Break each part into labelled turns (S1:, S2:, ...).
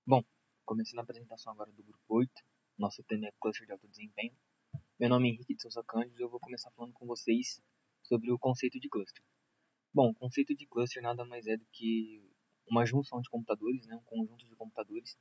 S1: Bom, começando a apresentação agora do grupo 8. Nosso tema é Cluster de Alto Desempenho. Meu nome é Henrique de Souza Cândido e eu vou começar falando com vocês sobre o conceito de cluster. Bom, o conceito de cluster nada mais é do que uma junção de computadores, né, um conjunto de computadores,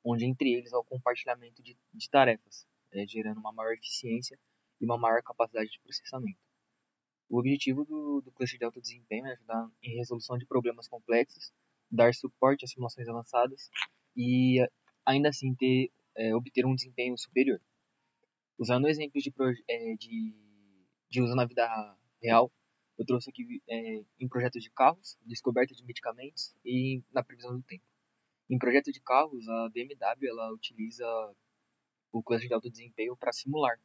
S1: onde entre eles há o compartilhamento de tarefas, gerando uma maior eficiência e uma maior capacidade de processamento. O objetivo do cluster de alto desempenho é ajudar em resolução de problemas complexos, dar suporte a simulações avançadas e ainda assim obter um desempenho superior. Usando exemplos de uso na vida real, eu trouxe aqui em projetos de carros, descoberta de medicamentos e na previsão do tempo. Em projeto de carros, a BMW ela utiliza o cluster de alto desempenho para simular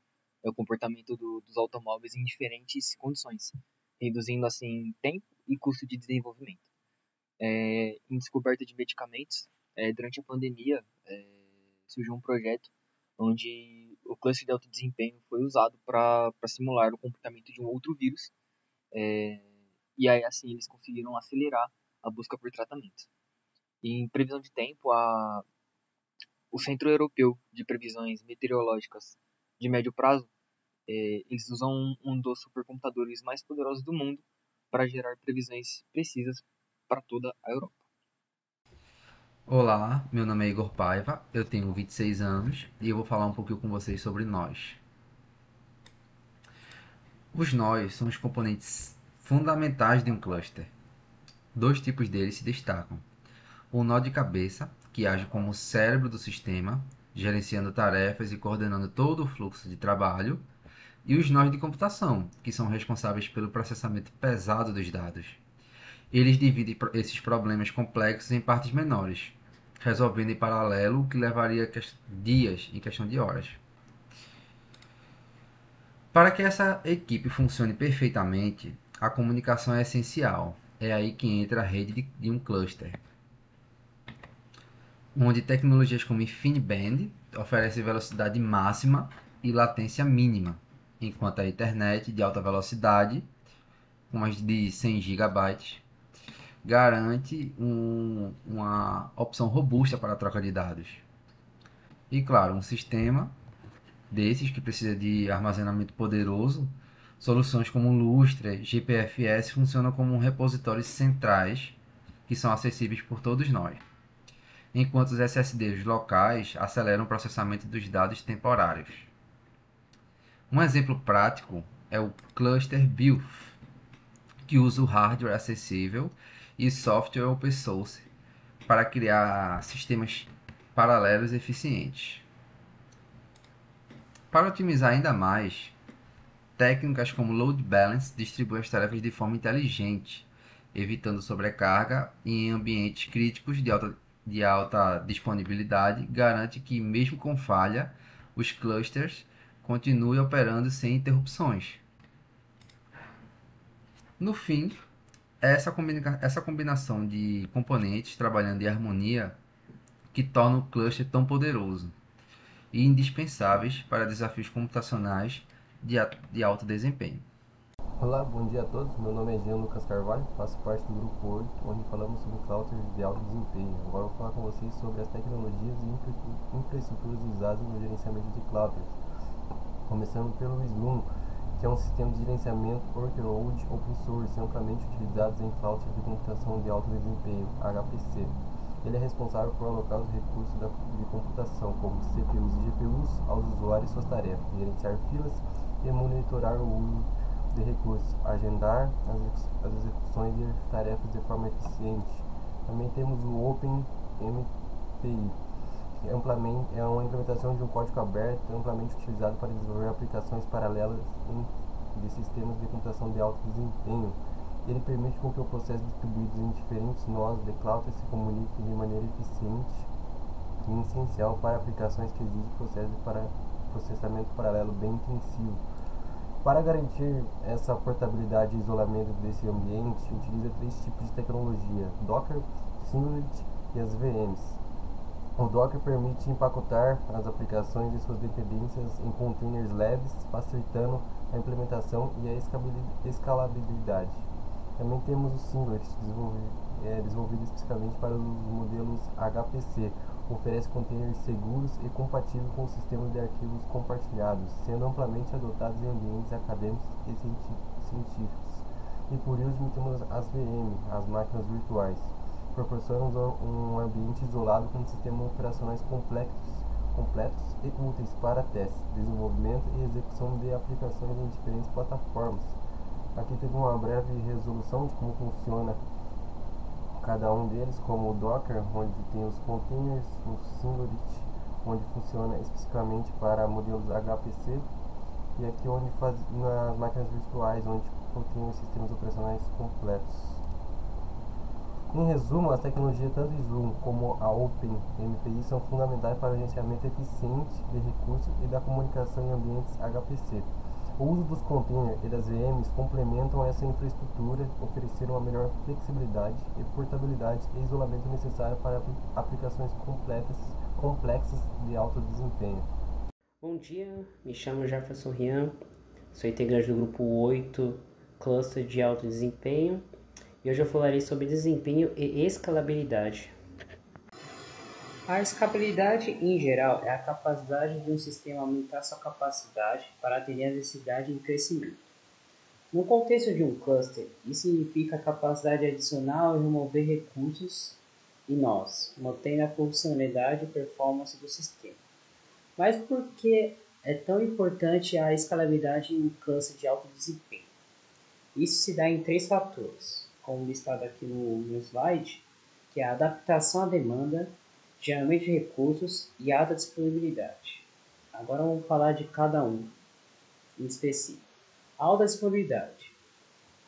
S1: o comportamento dos automóveis em diferentes condições, reduzindo assim tempo e custo de desenvolvimento. Em descoberta de medicamentos, durante a pandemia, surgiu um projeto onde o cluster de alto desempenho foi usado para simular o comportamento de um outro vírus, e aí assim eles conseguiram acelerar a busca por tratamento. Em previsão de tempo, o Centro Europeu de Previsões Meteorológicas de Médio Prazo, eles usam um dos supercomputadores mais poderosos do mundo para gerar previsões precisas para toda a Europa.
S2: Olá, meu nome é Igor Paiva, eu tenho 26 anos e eu vou falar um pouquinho com vocês sobre nós. Os nós são os componentes fundamentais de um cluster. Dois tipos deles se destacam. O nó de cabeça, que age como o cérebro do sistema, gerenciando tarefas e coordenando todo o fluxo de trabalho, e os nós de computação, que são responsáveis pelo processamento pesado dos dados. Eles dividem esses problemas complexos em partes menores, resolvendo em paralelo o que levaria dias em questão de horas. Para que essa equipe funcione perfeitamente, a comunicação é essencial. É aí que entra a rede de um cluster, onde tecnologias como InfiniBand oferecem velocidade máxima e latência mínima, enquanto a internet de alta velocidade, com mais de 100 GB, garante uma opção robusta para a troca de dados. E claro, um sistema desses que precisa de armazenamento poderoso, soluções como Lustre, GPFS funcionam como repositórios centrais que são acessíveis por todos nós, enquanto os SSDs locais aceleram o processamento dos dados temporários. Um exemplo prático é o Cluster Build, que usa o hardware acessível e software open source para criar sistemas paralelos eficientes. Para otimizar ainda mais, técnicas como load balance distribuem as tarefas de forma inteligente, evitando sobrecarga e em ambientes críticos de alta disponibilidade, garante que, mesmo com falha, os clusters continuem operando sem interrupções. No fim, essa combinação de componentes trabalhando em harmonia que torna o cluster tão poderoso e indispensáveis para desafios computacionais de alto desempenho.
S3: Olá, bom dia a todos. Meu nome é Jean Lucas Carvalho, faço parte do grupo 8, onde falamos sobre clusters de alto desempenho. Agora eu vou falar com vocês sobre as tecnologias e infraestruturas usadas no gerenciamento de clusters. Começando pelo Slum, que é um sistema de gerenciamento workload open source amplamente utilizado em clusters de computação de alto desempenho, HPC. Ele é responsável por alocar os recursos de computação, como CPUs e GPUs, aos usuários e suas tarefas, gerenciar filas e monitorar o uso de recursos, agendar as execuções de tarefas de forma eficiente. Também temos o OpenMPI, que é uma implementação de um código aberto amplamente utilizado para desenvolver aplicações paralelas de sistemas de computação de alto desempenho. Ele permite com que o processo distribuído em diferentes nós de cluster se comunique de maneira eficiente e essencial para aplicações que exigem processamento paralelo bem intensivo. Para garantir essa portabilidade e isolamento desse ambiente, utiliza três tipos de tecnologia: Docker, Singlet e as VMs. O Docker permite empacotar as aplicações e suas dependências em containers leves, facilitando a implementação e a escalabilidade. Também temos o Singlet, desenvolvido especificamente para os modelos HPC, oferece containers seguros e compatíveis com sistemas de arquivos compartilhados, sendo amplamente adotados em ambientes acadêmicos e científicos. E por último temos as VM, as máquinas virtuais. Proporcionam um ambiente isolado com sistemas operacionais completos e úteis para testes, desenvolvimento e execução de aplicações em diferentes plataformas. Aqui teve uma breve resolução de como funciona cada um deles, como o Docker, onde tem os containers, o Singularity, onde funciona especificamente para modelos HPC, e aqui onde faz nas máquinas virtuais, onde contém os sistemas operacionais completos. Em resumo, as tecnologias tanto Zoom como a OpenMPI são fundamentais para o gerenciamento eficiente de recursos e da comunicação em ambientes HPC. O uso dos containers e das VMs complementam essa infraestrutura, oferecendo uma melhor flexibilidade e portabilidade e isolamento necessário para aplicações complexas de alto desempenho.
S4: Bom dia, me chamo Jefferson Rian, sou integrante do grupo 8, Cluster de Alto Desempenho, e hoje eu falarei sobre desempenho e escalabilidade. A escalabilidade, em geral, é a capacidade de um sistema aumentar sua capacidade para atender a necessidade de crescimento. No contexto de um cluster, isso significa a capacidade adicional de remover recursos e nós, mantendo a funcionalidade e performance do sistema. Mas por que é tão importante a escalabilidade em um cluster de alto desempenho? Isso se dá em 3 fatores, como listado aqui no slide, que é a adaptação à demanda, gerenciamento de recursos e alta disponibilidade. Agora vamos falar de cada um em específico. Alta disponibilidade.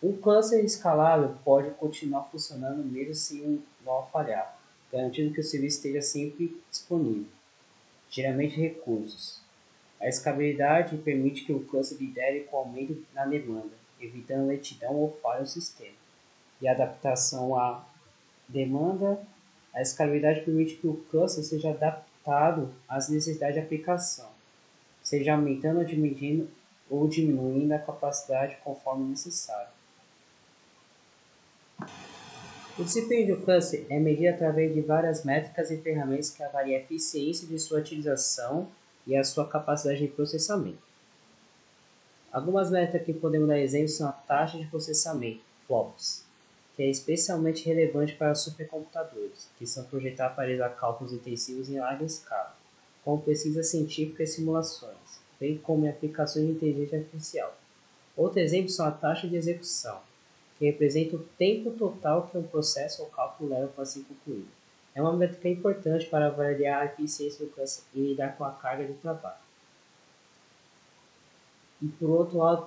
S4: Um cluster escalável pode continuar funcionando mesmo se um nó falhar, garantindo que o serviço esteja sempre disponível. Gerenciamento de recursos. A escalabilidade permite que o cluster lidere com o aumento na demanda, evitando lentidão ou falha no sistema. E a adaptação à demanda. A escalabilidade permite que o cluster seja adaptado às necessidades de aplicação, seja aumentando ou diminuindo a capacidade conforme necessário. O desempenho do cluster é medido através de várias métricas e ferramentas que avaliam a eficiência de sua utilização e a sua capacidade de processamento. Algumas métricas que podemos dar exemplo são a taxa de processamento, FLOPS, que é especialmente relevante para supercomputadores, que são projetados para realizar cálculos intensivos em larga escala, como pesquisa científica e simulações, bem como em aplicações de inteligência artificial. Outro exemplo são a taxa de execução, que representa o tempo total que um processo ou cálculo leva para ser concluído. É uma métrica importante para avaliar a eficiência do cluster e lidar com a carga de trabalho. E por outro lado,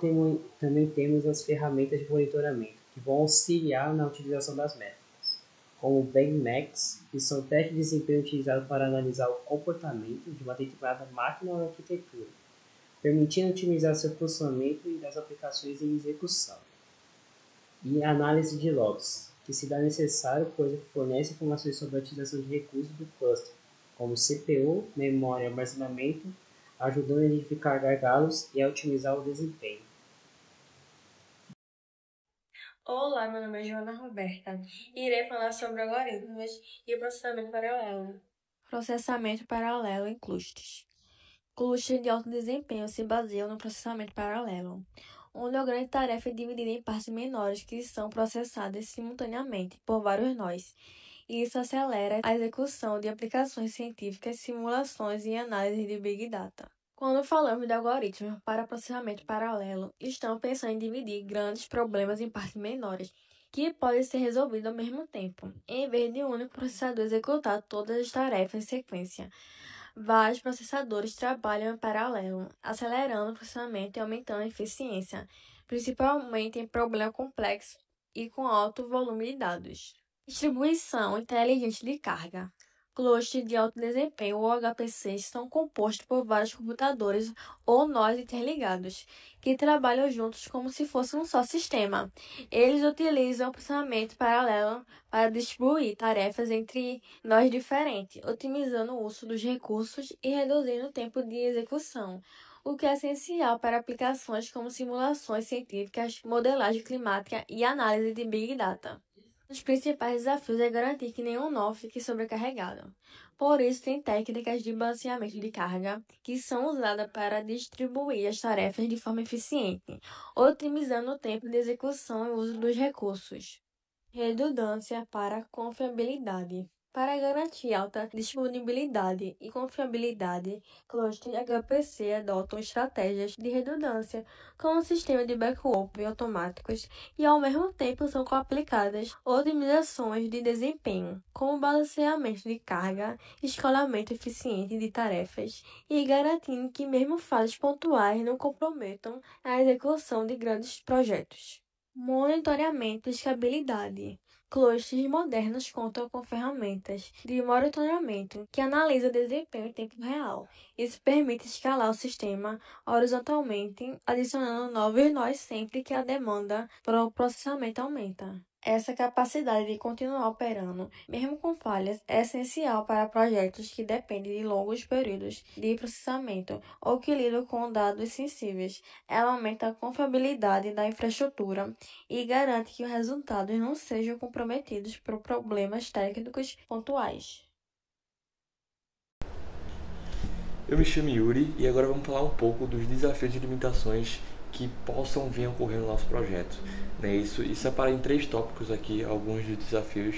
S4: também temos as ferramentas de monitoramento, que vão auxiliar na utilização das métricas, como o Benchmarks, que são testes de desempenho utilizados para analisar o comportamento de uma determinada máquina ou arquitetura, permitindo otimizar seu funcionamento e das aplicações em execução. E análise de logs, que se dá necessário, pois fornece informações sobre a utilização de recursos do cluster, como CPU, memória e armazenamento, ajudando a identificar gargalos e a otimizar o desempenho.
S5: Olá, meu nome é Joana Roberta e irei falar sobre algoritmos e processamento paralelo. Processamento paralelo em clusters. Clusters de alto desempenho se baseiam no processamento paralelo, onde a grande tarefa é dividida em partes menores que são processadas simultaneamente por vários nós. Isso acelera a execução de aplicações científicas, simulações e análise de Big Data. Quando falamos de algoritmos para processamento paralelo, estamos pensando em dividir grandes problemas em partes menores, que podem ser resolvidos ao mesmo tempo, em vez de um único processador executar todas as tarefas em sequência. Vários processadores trabalham em paralelo, acelerando o processamento e aumentando a eficiência, principalmente em problemas complexos e com alto volume de dados. Distribuição inteligente de carga. Clusters de alto desempenho ou HPCs são compostos por vários computadores ou nós interligados, que trabalham juntos como se fosse um só sistema. Eles utilizam o processamento paralelo para distribuir tarefas entre nós diferentes, otimizando o uso dos recursos e reduzindo o tempo de execução, o que é essencial para aplicações como simulações científicas, modelagem climática e análise de Big Data. Um dos principais desafios é garantir que nenhum nó fique sobrecarregado, Por isso, tem técnicas de balanceamento de carga que são usadas para distribuir as tarefas de forma eficiente, otimizando o tempo de execução e uso dos recursos. Redundância para confiabilidade. Para garantir alta disponibilidade e confiabilidade, clusters HPC adotam estratégias de redundância, como sistema de backup automáticos, e ao mesmo tempo são aplicadas otimizações de desempenho, como balanceamento de carga, escalamento eficiente de tarefas, e garantindo que mesmo falhas pontuais não comprometam a execução de grandes projetos. Monitoramento e escalabilidade. Clusters modernos contam com ferramentas de monitoramento que analisam o desempenho em tempo real. Isso permite escalar o sistema horizontalmente, adicionando novos nós sempre que a demanda para o processamento aumenta. Essa capacidade de continuar operando, mesmo com falhas, é essencial para projetos que dependem de longos períodos de processamento ou que lidam com dados sensíveis. Ela aumenta a confiabilidade da infraestrutura e garante que os resultados não sejam comprometidos por problemas técnicos pontuais.
S6: Eu me chamo Yuri e agora vamos falar um pouco dos desafios e limitações que possam vir a ocorrer no nosso projeto. Isso separei em 3 tópicos aqui, alguns dos desafios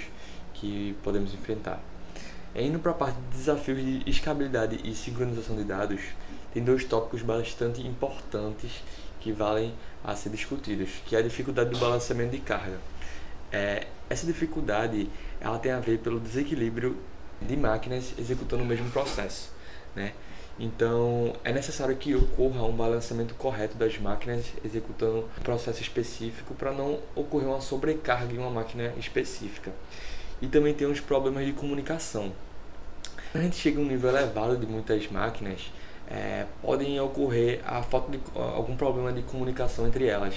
S6: que podemos enfrentar. Indo para a parte de desafios de escalabilidade e sincronização de dados, tem 2 tópicos bastante importantes que valem a ser discutidos, que é a dificuldade do balanceamento de carga. Essa dificuldade ela tem a ver pelo desequilíbrio de máquinas executando o mesmo processo, Então, é necessário que ocorra um balanceamento correto das máquinas executando um processo específico para não ocorrer uma sobrecarga em uma máquina específica. E também tem uns problemas de comunicação. Quando a gente chega a um nível elevado de muitas máquinas, podem ocorrer a falta de algum problema de comunicação entre elas.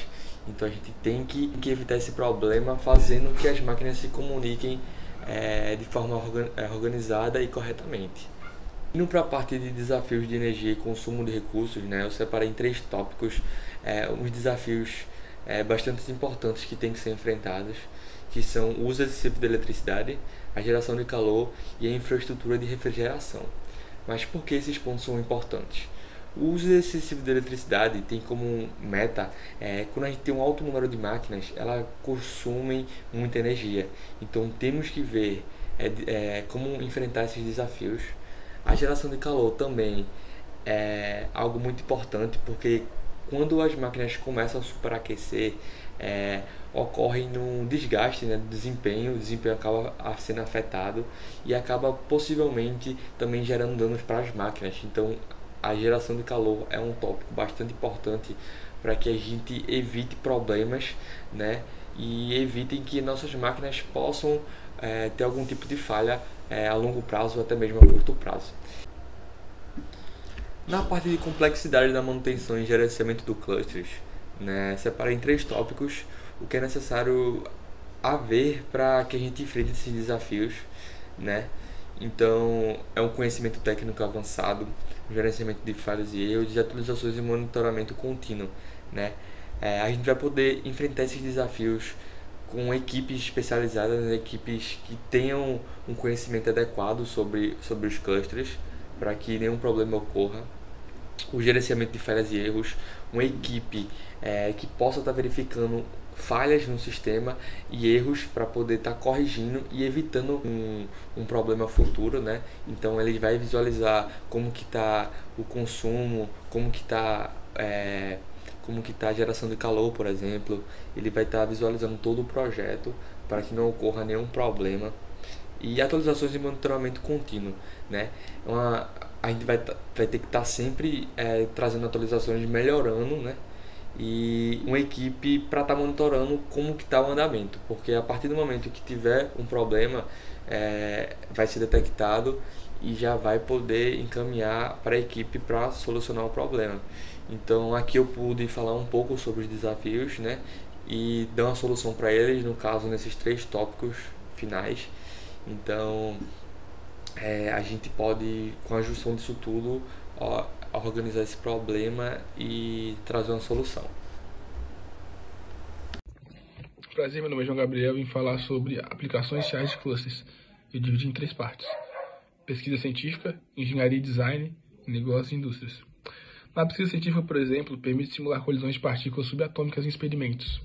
S6: Então, a gente tem que evitar esse problema fazendo que as máquinas se comuniquem de forma organizada e corretamente. Indo para a parte de desafios de energia e consumo de recursos, eu separei em 3 tópicos uns desafios bastante importantes que têm que ser enfrentados, que são o uso excessivo de eletricidade, a geração de calor e a infraestrutura de refrigeração. Mas por que esses pontos são importantes? O uso excessivo de eletricidade tem como meta, quando a gente tem um alto número de máquinas, elas consomem muita energia. Então temos que ver como enfrentar esses desafios. A geração de calor também é algo muito importante, porque quando as máquinas começam a superaquecer, ocorre um desgaste do desempenho, o desempenho acaba sendo afetado e acaba possivelmente também gerando danos para as máquinas. Então, a geração de calor é um tópico bastante importante para que a gente evite problemas, e evitem que nossas máquinas possam ter algum tipo de falha a longo prazo ou até mesmo a curto prazo. Na parte de complexidade da manutenção e gerenciamento do clusters, separei em 3 tópicos o que é necessário haver para que a gente enfrente esses desafios. Então, é um conhecimento técnico avançado, gerenciamento de falhas e erros, de atualizações e monitoramento contínuo. A gente vai poder enfrentar esses desafios com equipes especializadas, equipes que tenham um conhecimento adequado sobre os clusters, para que nenhum problema ocorra. O gerenciamento de falhas e erros, uma equipe que possa estar verificando falhas no sistema e erros para poder estar corrigindo e evitando um problema futuro. Então ele vai visualizar como que está o consumo, como que está a geração de calor, por exemplo. Ele vai estar visualizando todo o projeto para que não ocorra nenhum problema. E atualizações de monitoramento contínuo. A gente vai ter que estar sempre trazendo atualizações, melhorando, e uma equipe para estar monitorando como que está o andamento, porque a partir do momento que tiver um problema, vai ser detectado e já vai poder encaminhar para a equipe para solucionar o problema. Então aqui eu pude falar um pouco sobre os desafios, e dar uma solução para eles, no caso nesses 3 tópicos finais. Então a gente pode, com a junção disso tudo, organizar esse problema e trazer uma solução.
S7: Prazer, meu nome é João Gabriel e vim falar sobre aplicações iniciais de clusters. Eu dividi em 3 partes. pesquisa científica, engenharia e design, negócios e indústrias. Na pesquisa científica, por exemplo, permite simular colisões de partículas subatômicas em experimentos,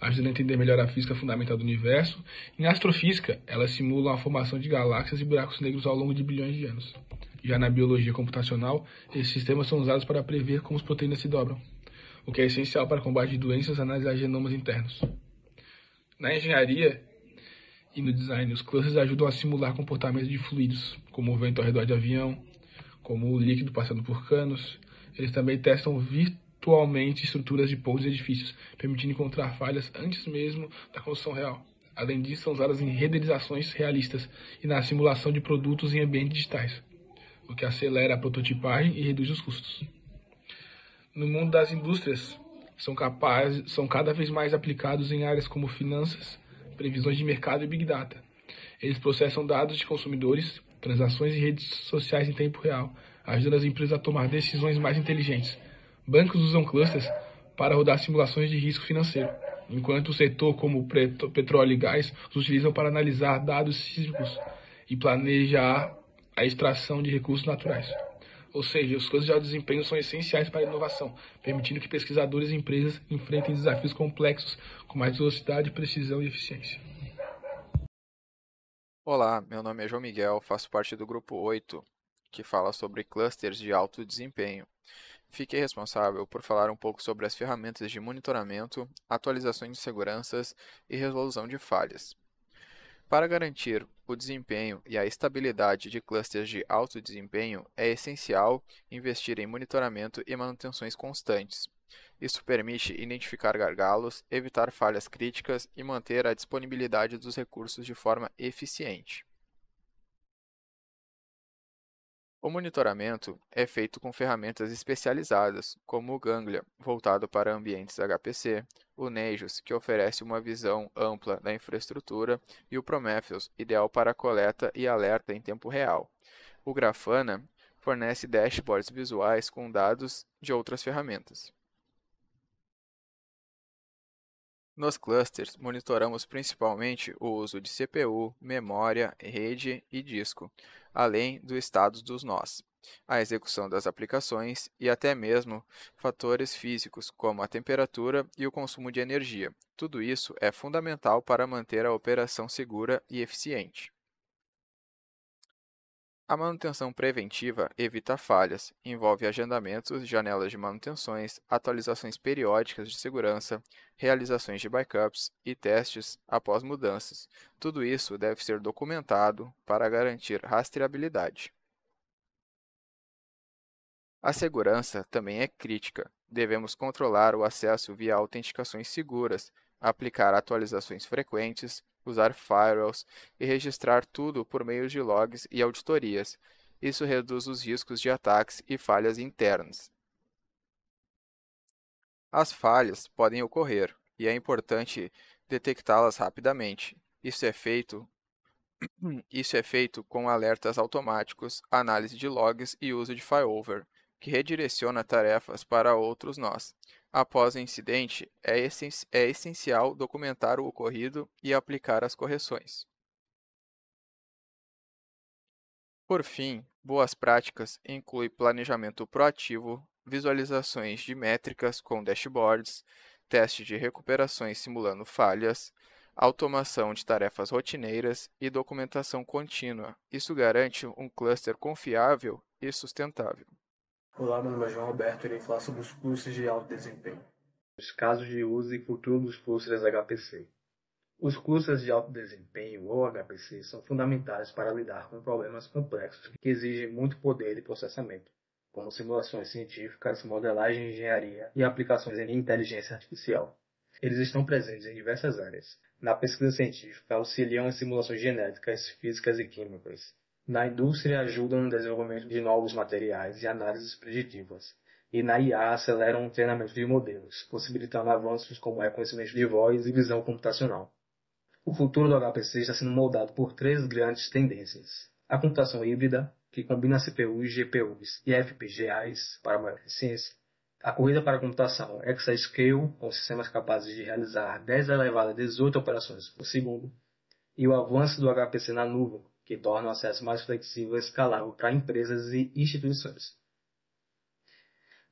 S7: ajudando a entender melhor a física fundamental do universo. Em astrofísica, elas simulam a formação de galáxias e buracos negros ao longo de bilhões de anos. Já na biologia computacional, esses sistemas são usados para prever como as proteínas se dobram, o que é essencial para combater doenças e analisar genomas internos. Na engenharia e no design, os clusters ajudam a simular comportamentos de fluidos, como o vento ao redor de avião, como o líquido passando por canos. Eles também testam virtualmente estruturas de pousos e edifícios, permitindo encontrar falhas antes mesmo da construção real. Além disso, são usadas em renderizações realistas e na simulação de produtos em ambientes digitais, o que acelera a prototipagem e reduz os custos. No mundo das indústrias, são cada vez mais aplicados em áreas como finanças, previsões de mercado e Big Data. Eles processam dados de consumidores, transações e redes sociais em tempo real, ajudando as empresas a tomar decisões mais inteligentes. Bancos usam clusters para rodar simulações de risco financeiro, enquanto o setor como petróleo e gás os utilizam para analisar dados sísmicos e planejar a extração de recursos naturais. Ou seja, os clusters de alto desempenho são essenciais para a inovação, permitindo que pesquisadores e empresas enfrentem desafios complexos com mais velocidade, precisão e eficiência.
S8: Olá, meu nome é João Miguel, faço parte do grupo 8, que fala sobre clusters de alto desempenho. Fiquei responsável por falar um pouco sobre as ferramentas de monitoramento, atualizações de seguranças e resolução de falhas. Para garantir o desempenho e a estabilidade de clusters de alto desempenho, é essencial investir em monitoramento e manutenções constantes. Isso permite identificar gargalos, evitar falhas críticas e manter a disponibilidade dos recursos de forma eficiente. O monitoramento é feito com ferramentas especializadas, como o Ganglia, voltado para ambientes HPC, o Nagios, que oferece uma visão ampla da infraestrutura, e o Prometheus, ideal para coleta e alerta em tempo real. O Grafana fornece dashboards visuais com dados de outras ferramentas. Nos clusters, monitoramos principalmente o uso de CPU, memória, rede e disco, além do estado dos nós, a execução das aplicações e até mesmo fatores físicos, como a temperatura e o consumo de energia. Tudo isso é fundamental para manter a operação segura e eficiente. A manutenção preventiva evita falhas, envolve agendamentos, janelas de manutenções, atualizações periódicas de segurança, realizações de backups e testes após mudanças. Tudo isso deve ser documentado para garantir rastreabilidade. A segurança também é crítica. Devemos controlar o acesso via autenticações seguras, aplicar atualizações frequentes, usar firewalls e registrar tudo por meio de logs e auditorias. Isso reduz os riscos de ataques e falhas internas. As falhas podem ocorrer e é importante detectá-las rapidamente. Isso é feito com alertas automáticos, análise de logs e uso de failover, que redireciona tarefas para outros nós. Após o incidente, é essencial documentar o ocorrido e aplicar as correções. Por fim, boas práticas incluem planejamento proativo, visualizações de métricas com dashboards, teste de recuperações simulando falhas, automação de tarefas rotineiras e documentação contínua. Isso garante um cluster confiável e sustentável.
S9: Olá, meu nome é João Roberto e irei falar sobre os clusters de alto desempenho. Os casos de uso e futuro dos clusters HPC. Os clusters de alto desempenho, ou HPC, são fundamentais para lidar com problemas complexos que exigem muito poder de processamento, como simulações científicas, modelagem de engenharia e aplicações em inteligência artificial. Eles estão presentes em diversas áreas. Na pesquisa científica, auxiliam em simulações genéticas, físicas e químicas. Na indústria, ajudam no desenvolvimento de novos materiais e análises preditivas. E na IA, aceleram o treinamento de modelos, possibilitando avanços como reconhecimento de voz e visão computacional. O futuro do HPC está sendo moldado por três grandes tendências. A computação híbrida, que combina CPUs, GPUs e FPGAs para maior eficiência. A corrida para a computação exascale, com sistemas capazes de realizar 10 elevado a 18 operações por segundo. E o avanço do HPC na nuvem, que torna o acesso mais flexível e escalável para empresas e instituições.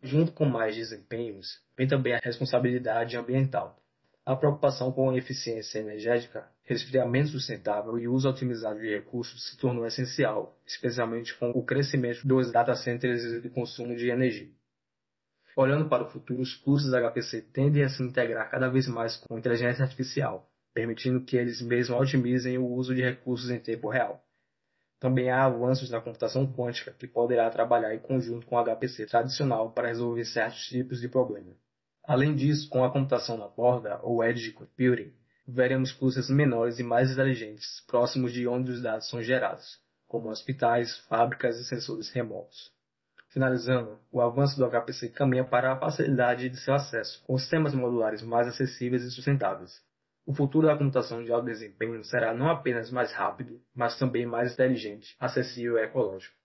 S9: Junto com mais desempenhos, vem também a responsabilidade ambiental. A preocupação com a eficiência energética, resfriamento sustentável e uso otimizado de recursos se tornou essencial, especialmente com o crescimento dos data centers e do consumo de energia. Olhando para o futuro, os cursos da HPC tendem a se integrar cada vez mais com a inteligência artificial, permitindo que eles mesmos otimizem o uso de recursos em tempo real. Também há avanços na computação quântica, que poderá trabalhar em conjunto com o HPC tradicional para resolver certos tipos de problemas. Além disso, com a computação na borda, ou Edge Computing, veremos clusters menores e mais inteligentes, próximos de onde os dados são gerados, como hospitais, fábricas e sensores remotos. Finalizando, o avanço do HPC caminha para a facilidade de seu acesso, com sistemas modulares mais acessíveis e sustentáveis. O futuro da computação de alto desempenho será não apenas mais rápido, mas também mais inteligente, acessível e ecológico.